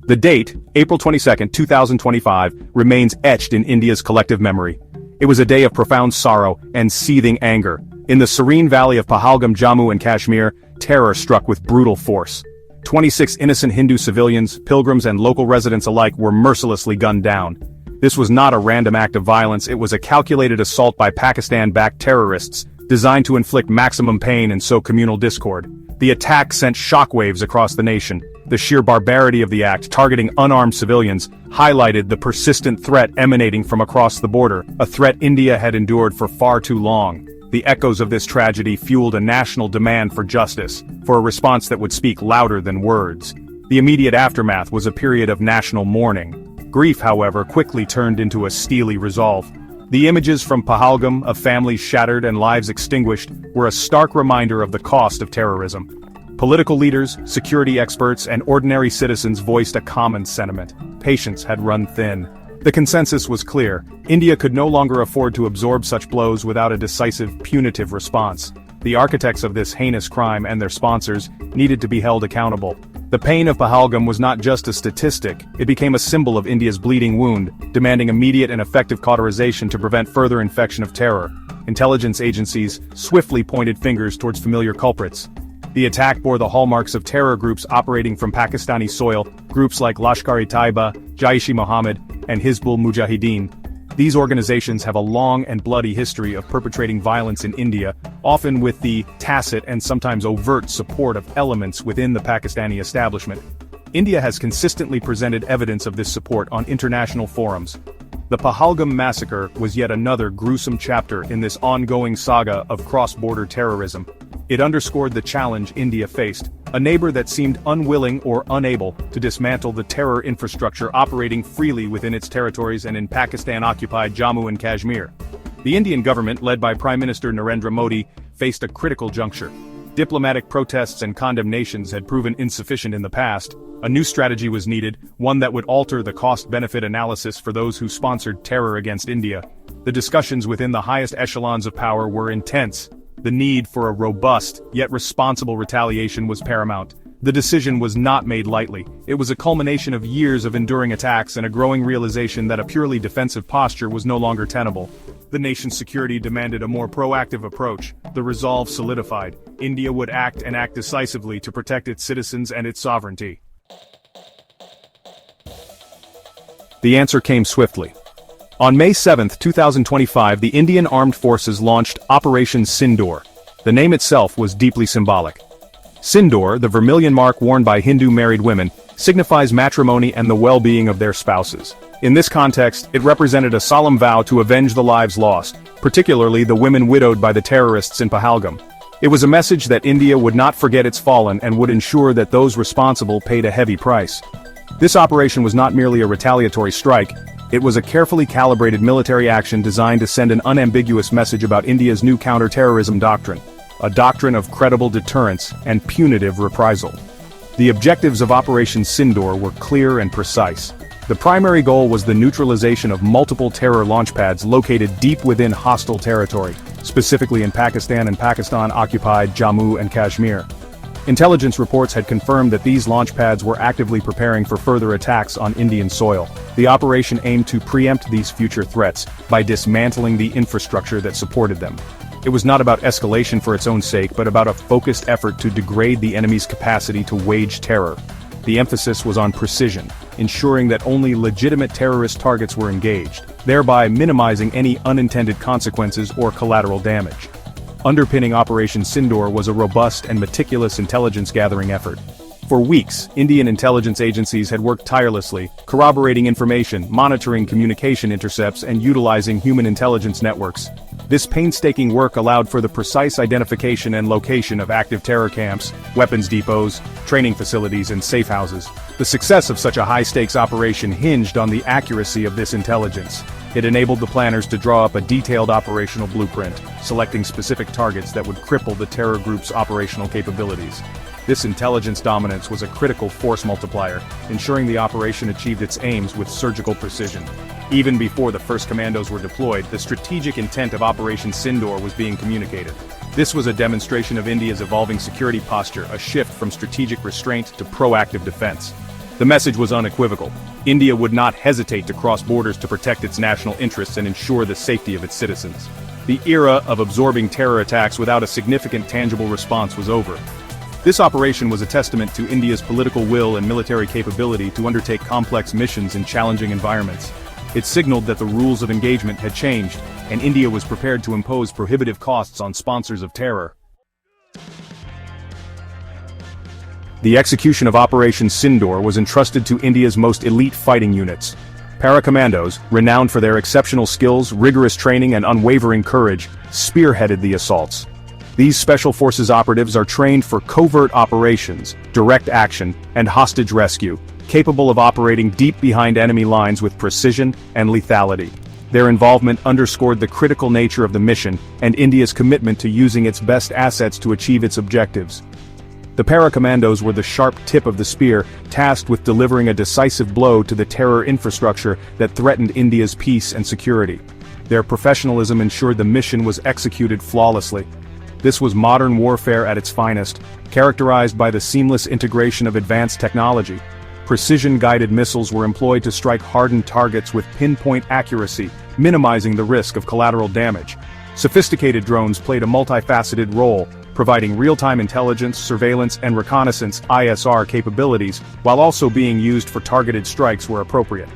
The date, April 22, 2025, remains etched in India's collective memory. It was a day of profound sorrow and seething anger. In the serene valley of Pahalgam, Jammu and Kashmir, terror struck with brutal force. 26 innocent Hindu civilians, pilgrims and local residents alike were mercilessly gunned down. This was not a random act of violence, it was a calculated assault by Pakistan-backed terrorists, designed to inflict maximum pain and sow communal discord. The attack sent shockwaves across the nation. The sheer barbarity of the act, targeting unarmed civilians, highlighted the persistent threat emanating from across the border, a threat India had endured for far too long. The echoes of this tragedy fueled a national demand for justice, for a response that would speak louder than words. The immediate aftermath was a period of national mourning. Grief, however, quickly turned into a steely resolve. The images from Pahalgam of families shattered and lives extinguished were a stark reminder of the cost of terrorism. Political leaders, security experts, and ordinary citizens voiced a common sentiment. Patience had run thin. The consensus was clear: India could no longer afford to absorb such blows without a decisive, punitive response. The architects of this heinous crime and their sponsors needed to be held accountable. The pain of Pahalgam was not just a statistic, it became a symbol of India's bleeding wound, demanding immediate and effective cauterization to prevent further infection of terror. Intelligence agencies swiftly pointed fingers towards familiar culprits. The attack bore the hallmarks of terror groups operating from Pakistani soil, groups like Lashkar-e-Taiba, Jaish-e-Mohammed, and Hizbul Mujahideen. These organizations have a long and bloody history of perpetrating violence in India, often with the tacit and sometimes overt support of elements within the Pakistani establishment. India has consistently presented evidence of this support on international forums. The Pahalgam massacre was yet another gruesome chapter in this ongoing saga of cross-border terrorism. It underscored the challenge India faced, a neighbor that seemed unwilling or unable to dismantle the terror infrastructure operating freely within its territories and in Pakistan-occupied Jammu and Kashmir. The Indian government, led by Prime Minister Narendra Modi, faced a critical juncture. Diplomatic protests and condemnations had proven insufficient in the past. A new strategy was needed, one that would alter the cost-benefit analysis for those who sponsored terror against India. The discussions within the highest echelons of power were intense. The need for a robust, yet responsible retaliation was paramount. The decision was not made lightly. It was a culmination of years of enduring attacks and a growing realization that a purely defensive posture was no longer tenable. The nation's security demanded a more proactive approach. The resolve solidified. India would act and act decisively to protect its citizens and its sovereignty. The answer came swiftly. On May 7, 2025, the Indian Armed Forces launched Operation Sindoor. The name itself was deeply symbolic. Sindoor, the vermilion mark worn by Hindu married women, signifies matrimony and the well-being of their spouses. In this context, it represented a solemn vow to avenge the lives lost, particularly the women widowed by the terrorists in Pahalgam. It was a message that India would not forget its fallen and would ensure that those responsible paid a heavy price. This operation was not merely a retaliatory strike, it was a carefully calibrated military action designed to send an unambiguous message about India's new counter-terrorism doctrine, a doctrine of credible deterrence and punitive reprisal. The objectives of Operation Sindoor were clear and precise. The primary goal was the neutralization of multiple terror launchpads located deep within hostile territory, specifically in Pakistan and Pakistan-occupied Jammu and Kashmir. Intelligence reports had confirmed that these launchpads were actively preparing for further attacks on Indian soil. The operation aimed to preempt these future threats by dismantling the infrastructure that supported them. It was not about escalation for its own sake, but about a focused effort to degrade the enemy's capacity to wage terror. The emphasis was on precision, ensuring that only legitimate terrorist targets were engaged, thereby minimizing any unintended consequences or collateral damage. Underpinning Operation Sindoor was a robust and meticulous intelligence-gathering effort. For weeks, Indian intelligence agencies had worked tirelessly, corroborating information, monitoring communication intercepts, and utilizing human intelligence networks. This painstaking work allowed for the precise identification and location of active terror camps, weapons depots, training facilities, and safehouses. The success of such a high-stakes operation hinged on the accuracy of this intelligence. It enabled the planners to draw up a detailed operational blueprint, selecting specific targets that would cripple the terror group's operational capabilities. This intelligence dominance was a critical force multiplier, ensuring the operation achieved its aims with surgical precision. Even before the first commandos were deployed, the strategic intent of Operation Sindoor was being communicated. This was a demonstration of India's evolving security posture, a shift from strategic restraint to proactive defense. The message was unequivocal. India would not hesitate to cross borders to protect its national interests and ensure the safety of its citizens. The era of absorbing terror attacks without a significant tangible response was over. This operation was a testament to India's political will and military capability to undertake complex missions in challenging environments. It signaled that the rules of engagement had changed, and India was prepared to impose prohibitive costs on sponsors of terror. The execution of Operation Sindoor was entrusted to India's most elite fighting units. Para-commandos, renowned for their exceptional skills, rigorous training and unwavering courage, spearheaded the assaults. These special forces operatives are trained for covert operations, direct action, and hostage rescue, capable of operating deep behind enemy lines with precision and lethality. Their involvement underscored the critical nature of the mission and India's commitment to using its best assets to achieve its objectives. The para-commandos were the sharp tip of the spear, tasked with delivering a decisive blow to the terror infrastructure that threatened India's peace and security. Their professionalism ensured the mission was executed flawlessly. This was modern warfare at its finest, characterized by the seamless integration of advanced technology. Precision-guided missiles were employed to strike hardened targets with pinpoint accuracy, minimizing the risk of collateral damage. Sophisticated drones played a multifaceted role, providing real-time intelligence, surveillance, and reconnaissance (ISR) capabilities, while also being used for targeted strikes where appropriate.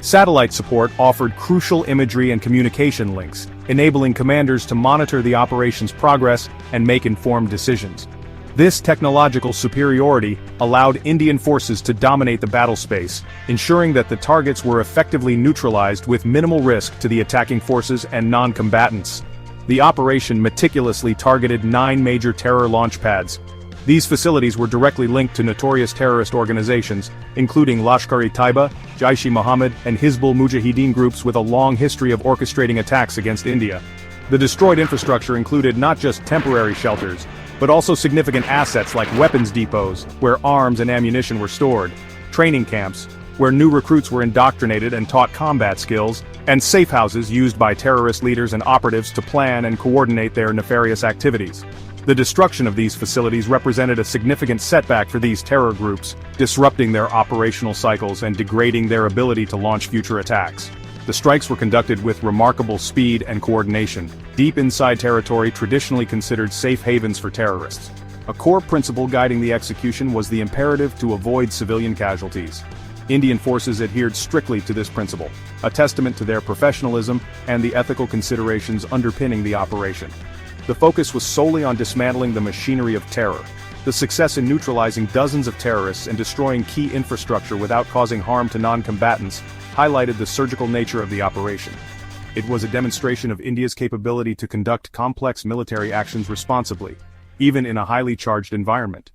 Satellite support offered crucial imagery and communication links, enabling commanders to monitor the operation's progress and make informed decisions. This technological superiority allowed Indian forces to dominate the battle space, ensuring that the targets were effectively neutralized with minimal risk to the attacking forces and non-combatants. The operation meticulously targeted 9 major terror launchpads. These facilities were directly linked to notorious terrorist organizations, including Lashkar-e-Taiba, Jaish-e-Mohammed, and Hizbul Mujahideen groups with a long history of orchestrating attacks against India. The destroyed infrastructure included not just temporary shelters, but also significant assets like weapons depots, where arms and ammunition were stored, training camps, where new recruits were indoctrinated and taught combat skills, and safehouses used by terrorist leaders and operatives to plan and coordinate their nefarious activities. The destruction of these facilities represented a significant setback for these terror groups, disrupting their operational cycles and degrading their ability to launch future attacks. The strikes were conducted with remarkable speed and coordination, deep inside territory traditionally considered safe havens for terrorists. A core principle guiding the execution was the imperative to avoid civilian casualties. Indian forces adhered strictly to this principle, a testament to their professionalism and the ethical considerations underpinning the operation. The focus was solely on dismantling the machinery of terror. The success in neutralizing dozens of terrorists and destroying key infrastructure without causing harm to non-combatants highlighted the surgical nature of the operation. It was a demonstration of India's capability to conduct complex military actions responsibly, even in a highly charged environment.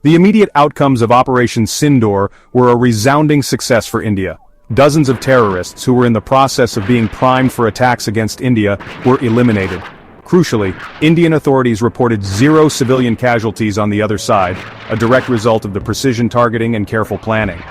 The immediate outcomes of Operation Sindoor were a resounding success for India. Dozens of terrorists who were in the process of being primed for attacks against India were eliminated. Crucially, Indian authorities reported 0 civilian casualties on the other side, a direct result of the precision targeting and careful planning.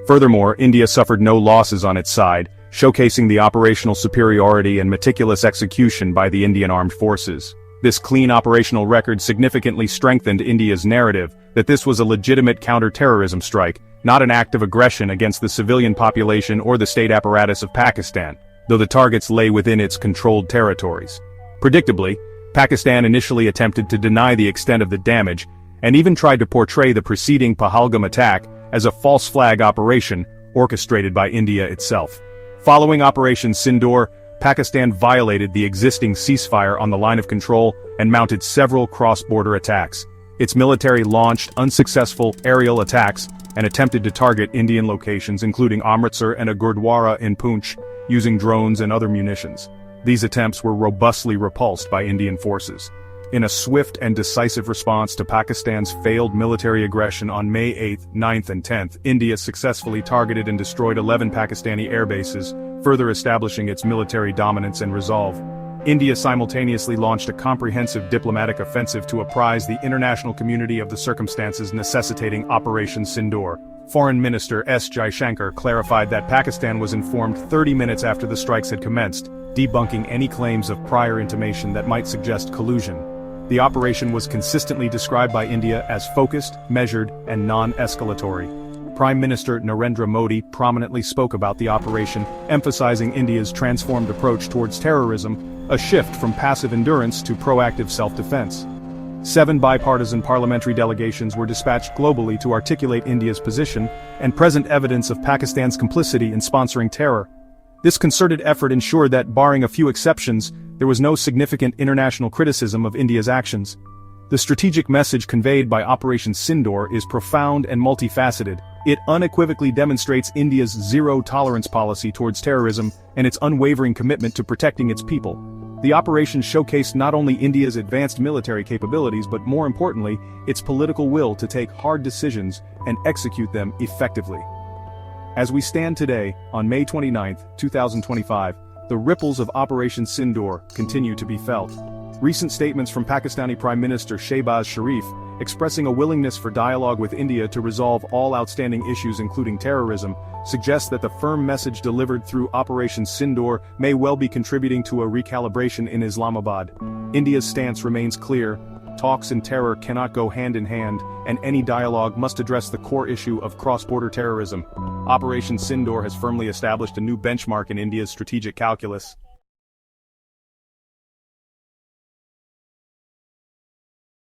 Furthermore, India suffered no losses on its side, showcasing the operational superiority and meticulous execution by the Indian armed forces. This clean operational record significantly strengthened India's narrative that this was a legitimate counter-terrorism strike, not an act of aggression against the civilian population or the state apparatus of Pakistan, though the targets lay within its controlled territories. Predictably, Pakistan initially attempted to deny the extent of the damage, and even tried to portray the preceding Pahalgam attack as a false flag operation orchestrated by India itself. Following Operation Sindoor, Pakistan violated the existing ceasefire on the line of control and mounted several cross-border attacks. Its military launched unsuccessful aerial attacks and attempted to target Indian locations including Amritsar and a Gurdwara in Poonch, using drones and other munitions. These attempts were robustly repulsed by Indian forces. In a swift and decisive response to Pakistan's failed military aggression on May 8, 9th and 10th, India successfully targeted and destroyed 11 Pakistani air bases, further establishing its military dominance and resolve. India simultaneously launched a comprehensive diplomatic offensive to apprise the international community of the circumstances necessitating Operation Sindoor. Foreign Minister S. Jaishankar clarified that Pakistan was informed 30 minutes after the strikes had commenced, debunking any claims of prior intimation that might suggest collusion. The operation was consistently described by India as focused, measured, and non-escalatory. Prime Minister Narendra Modi prominently spoke about the operation, emphasizing India's transformed approach towards terrorism, a shift from passive endurance to proactive self-defense. 7 bipartisan parliamentary delegations were dispatched globally to articulate India's position and present evidence of Pakistan's complicity in sponsoring terror. This concerted effort ensured that, barring a few exceptions, there was no significant international criticism of India's actions. The strategic message conveyed by Operation Sindoor is profound and multifaceted. It unequivocally demonstrates India's zero-tolerance policy towards terrorism and its unwavering commitment to protecting its people. The operation showcased not only India's advanced military capabilities but, more importantly, its political will to take hard decisions and execute them effectively. As we stand today, on May 29, 2025, the ripples of Operation Sindoor continue to be felt. Recent statements from Pakistani Prime Minister Shehbaz Sharif, expressing a willingness for dialogue with India to resolve all outstanding issues including terrorism, suggest that the firm message delivered through Operation Sindoor may well be contributing to a recalibration in Islamabad. India's stance remains clear: talks and terror cannot go hand in hand, and any dialogue must address the core issue of cross-border terrorism. Operation Sindoor has firmly established a new benchmark in India's strategic calculus.